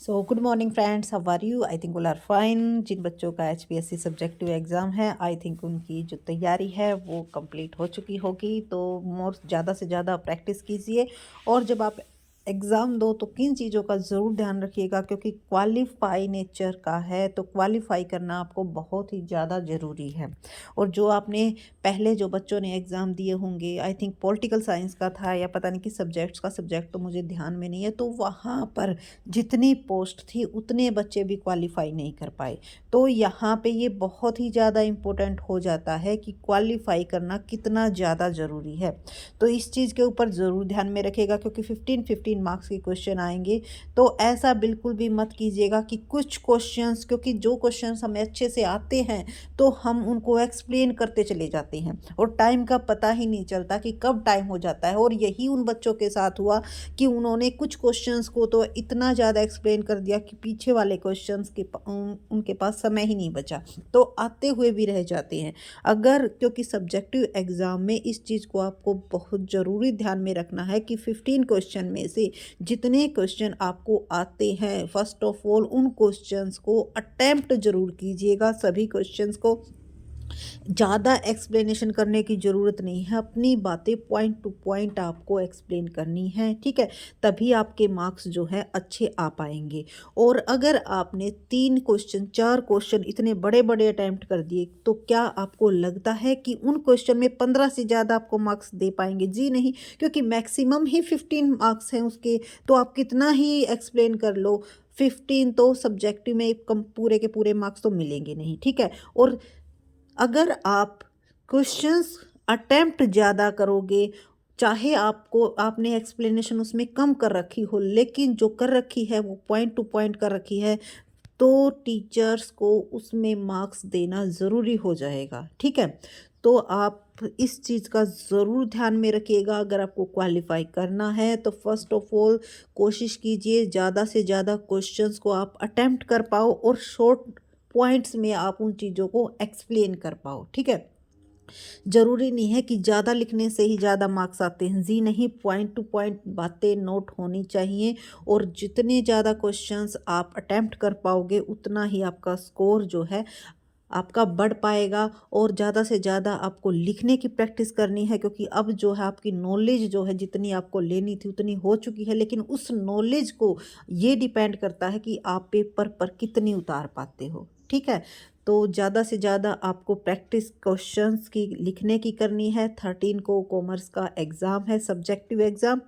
Good morning friends, how are you? I think all are fine. जिन बच्चों का HPSC subjective exam है, I think उनकी जो तैयारी है वो कंप्लीट हो चुकी होगी। तो मोर ज़्यादा से ज़्यादा प्रैक्टिस कीजिए। और जब आप एग्ज़ाम दो तो किन चीज़ों का ज़रूर ध्यान रखिएगा, क्योंकि क्वालिफाई नेचर का है तो क्वालिफाई करना आपको बहुत ही ज़्यादा ज़रूरी है। और जो आपने पहले जो बच्चों ने एग्ज़ाम दिए होंगे, आई थिंक पॉलिटिकल साइंस का था या पता नहीं किस सब्जेक्ट्स का, सब्जेक्ट तो मुझे ध्यान में नहीं है, तो वहाँ पर जितनी पोस्ट थी उतने बच्चे भी क्वालिफाई नहीं कर पाए। तो यहाँ पे ये बहुत ही ज़्यादा इम्पोर्टेंट हो जाता है कि क्वालिफाई करना कितना ज़्यादा ज़रूरी है। तो इस चीज़ के ऊपर ज़रूर ध्यान में रखिएगा, क्योंकि 15-15 मार्क्स के क्वेश्चन आएंगे। तो ऐसा बिल्कुल भी मत कीजिएगा कि कुछ क्वेश्चंस, क्योंकि जो क्वेश्चंस हमें अच्छे से आते हैं तो हम उनको एक्सप्लेन करते चले जाते हैं और टाइम का पता ही नहीं चलता कि कब टाइम हो जाता है। और यही उन बच्चों के साथ हुआ कि उन्होंने कुछ क्वेश्चंस को तो इतना ज़्यादा एक्सप्लेन कर दिया कि पीछे वाले क्वेश्चंस के उनके पास समय ही नहीं बचा, तो आते हुए भी रह जाते हैं। अगर, क्योंकि सब्जेक्टिव एग्ज़ाम में इस चीज़ को आपको बहुत ज़रूरी ध्यान में रखना है कि 15 क्वेश्चन में से जितने क्वेश्चन आपको आते हैं, फर्स्ट ऑफ ऑल उन क्वेश्चंस को अटेम्प्ट ज़रूर कीजिएगा। सभी क्वेश्चंस को ज़्यादा एक्सप्लेनेशन करने की ज़रूरत नहीं है, अपनी बातें पॉइंट टू पॉइंट आपको एक्सप्लेन करनी है, ठीक है? तभी आपके मार्क्स जो है अच्छे आ पाएंगे। और अगर आपने 3 क्वेश्चन 4 क्वेश्चन इतने बड़े बड़े अटैम्प्ट कर दिए, तो क्या आपको लगता है कि उन क्वेश्चन में 15 से ज़्यादा आपको मार्क्स दे पाएंगे? जी नहीं, क्योंकि मैक्सिमम ही 15 मार्क्स हैं उसके। तो आप कितना ही एक्सप्लेन कर लो, 15 तो सब्जेक्टिव में कम पूरे के पूरे मार्क्स तो मिलेंगे नहीं, ठीक है? और अगर आप क्वेश्चंस अटेम्प्ट ज़्यादा करोगे, चाहे आपने एक्सप्लेनेशन उसमें कम कर रखी हो, लेकिन जो कर रखी है वो पॉइंट टू पॉइंट कर रखी है, तो टीचर्स को उसमें मार्क्स देना ज़रूरी हो जाएगा, ठीक है? तो आप इस चीज़ का ज़रूर ध्यान में रखिएगा। अगर आपको क्वालिफाई करना है तो फर्स्ट ऑफ ऑल कोशिश कीजिए ज़्यादा से ज़्यादा क्वेश्चंस को आप अटेम्प्ट कर पाओ और शॉर्ट पॉइंट्स में आप उन चीज़ों को एक्सप्लेन कर पाओ, ठीक है? ज़रूरी नहीं है कि ज़्यादा लिखने से ही ज़्यादा मार्क्स आते हैं, जी नहीं, पॉइंट टू पॉइंट बातें नोट होनी चाहिए। और जितने ज़्यादा क्वेश्चंस आप अटेम्प्ट कर पाओगे उतना ही आपका स्कोर जो है आपका बढ़ पाएगा। और ज़्यादा से ज़्यादा आपको लिखने की प्रैक्टिस करनी है, क्योंकि अब जो है आपकी नॉलेज जो है जितनी आपको लेनी थी उतनी हो चुकी है, लेकिन उस नॉलेज को ये डिपेंड करता है कि आप पेपर पर कितनी उतार पाते हो, ठीक है? तो ज़्यादा से ज़्यादा आपको प्रैक्टिस क्वेश्चंस की लिखने की करनी है। 13 को कॉमर्स का एग्ज़ाम है, सब्जेक्टिव एग्ज़ाम।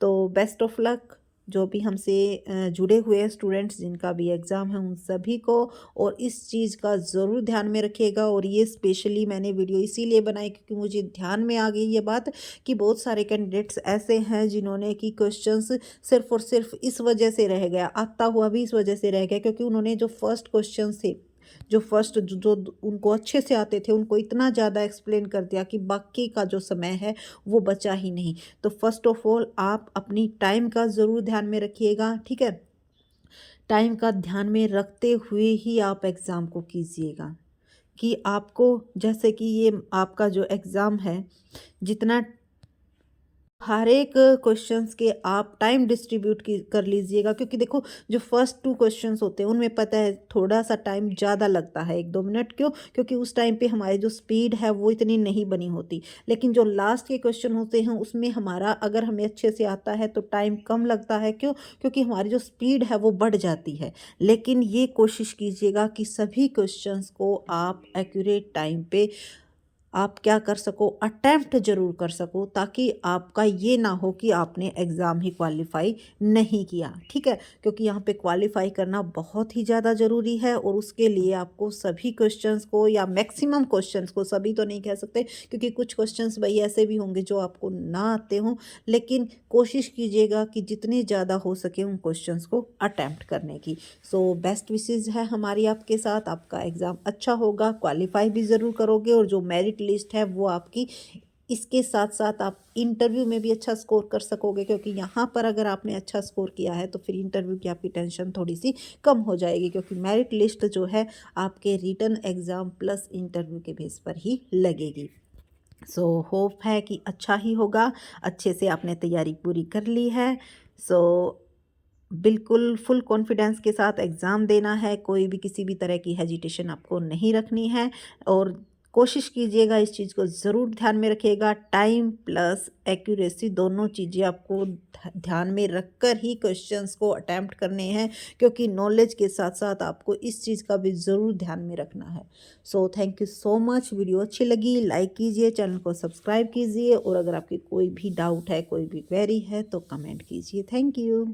तो बेस्ट ऑफ लक जो भी हमसे जुड़े हुए हैं स्टूडेंट्स, जिनका भी एग्ज़ाम है उन सभी को। और इस चीज़ का ज़रूर ध्यान में रखिएगा। और ये स्पेशली मैंने वीडियो इसीलिए बनाई क्योंकि मुझे ध्यान में आ गई ये बात कि बहुत सारे कैंडिडेट्स ऐसे हैं जिन्होंने कि क्वेश्चंस सिर्फ़ और सिर्फ इस वजह से रह गया, आता हुआ भी इस वजह से रह गया, क्योंकि उन्होंने जो फर्स्ट क्वेश्चन थे, जो फर्स्ट जो उनको अच्छे से आते थे, उनको इतना ज़्यादा एक्सप्लेन कर दिया कि बाकी का जो समय है वो बचा ही नहीं। तो फर्स्ट ऑफ ऑल आप अपनी टाइम का ज़रूर ध्यान में रखिएगा, ठीक है? टाइम का ध्यान में रखते हुए ही आप एग्ज़ाम को कीजिएगा, कि आपको, जैसे कि ये आपका जो एग्ज़ाम है, जितना हर एक क्वेश्चंस के आप टाइम डिस्ट्रीब्यूट की कर लीजिएगा, क्योंकि देखो जो फर्स्ट 2 क्वेश्चंस होते हैं उनमें पता है थोड़ा-सा टाइम ज़्यादा लगता है, 1-2 मिनट, क्यों? क्योंकि उस टाइम पे हमारी जो स्पीड है वो इतनी नहीं बनी होती। लेकिन जो लास्ट के क्वेश्चन होते हैं उसमें हमारा, अगर हमें अच्छे से आता है तो टाइम कम लगता है, क्यों? क्योंकि हमारी जो स्पीड है वो बढ़ जाती है। लेकिन ये कोशिश कीजिएगा कि सभी क्वेश्चंस को आप एक्यूरेट टाइम पे आप क्या कर सको, अटेम्प्ट ज़रूर कर सको, ताकि आपका ये ना हो कि आपने एग्ज़ाम ही क्वालिफ़ाई नहीं किया, ठीक है? क्योंकि यहाँ पे क्वालिफ़ाई करना बहुत ही ज़्यादा ज़रूरी है। और उसके लिए आपको सभी क्वेश्चंस को, या मैक्सिमम क्वेश्चंस को, सभी तो नहीं कह सकते क्योंकि कुछ क्वेश्चंस भाई ऐसे भी होंगे जो आपको ना आते हों, लेकिन कोशिश कीजिएगा कि जितने ज़्यादा हो सके उन क्वेश्चंस को अटेम्प्ट करने की। सो बेस्ट विशेज़ है हमारी आपके साथ, आपका एग्ज़ाम अच्छा होगा, क्वालिफ़ाई भी ज़रूर करोगे, और जो मेरिट लिस्ट है वो आपकी, इसके साथ साथ आप इंटरव्यू में भी अच्छा स्कोर कर सकोगे, क्योंकि यहाँ पर अगर आपने अच्छा स्कोर किया है तो फिर इंटरव्यू की आपकी टेंशन थोड़ी सी कम हो जाएगी, क्योंकि मेरिट लिस्ट जो है आपके रिटन एग्ज़ाम प्लस इंटरव्यू के बेस पर ही लगेगी। सो होप है कि अच्छा ही होगा, अच्छे से आपने तैयारी पूरी कर ली है। सो बिल्कुल फुल कॉन्फिडेंस के साथ एग्ज़ाम देना है, कोई भी किसी भी तरह की हेजिटेशन आपको नहीं रखनी है और कोशिश कीजिएगा, इस चीज़ को ज़रूर ध्यान में रखिएगा, टाइम प्लस एक्यूरेसी दोनों चीज़ें आपको ध्यान में रखकर ही क्वेश्चंस को अटेम्प्ट करने हैं, क्योंकि नॉलेज के साथ-साथ आपको इस चीज़ का भी ज़रूर ध्यान में रखना है। So thank you so much. Video अच्छी लगी लाइक कीजिए, चैनल को सब्सक्राइब कीजिए और अगर आपकी कोई भी डाउट है, कोई भी क्वेरी है तो कमेंट कीजिए। Thank you.